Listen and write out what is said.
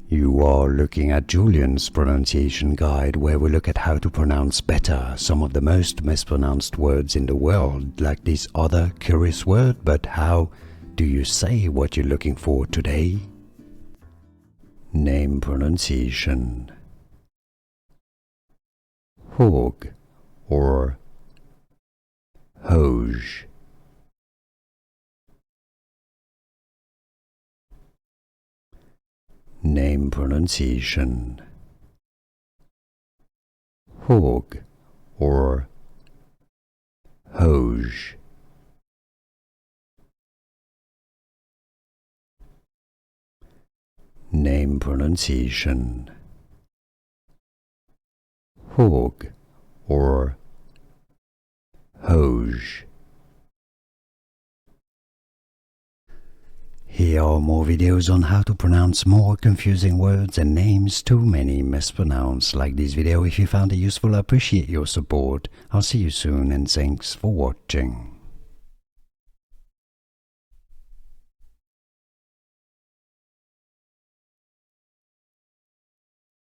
You are looking at Julian's pronunciation guide, where we look at how to pronounce better some of the most mispronounced words in the world, like this other curious word. But how do you say what you're looking for today? Name pronunciation: Hauge or Hauge. Name pronunciation: Hauge or Hauge. Name pronunciation: Hauge or Hauge. Here are more videos on how to pronounce more confusing words and names too many mispronounced. Like this video if you found it useful. I appreciate your support. I'll see you soon and thanks for watching.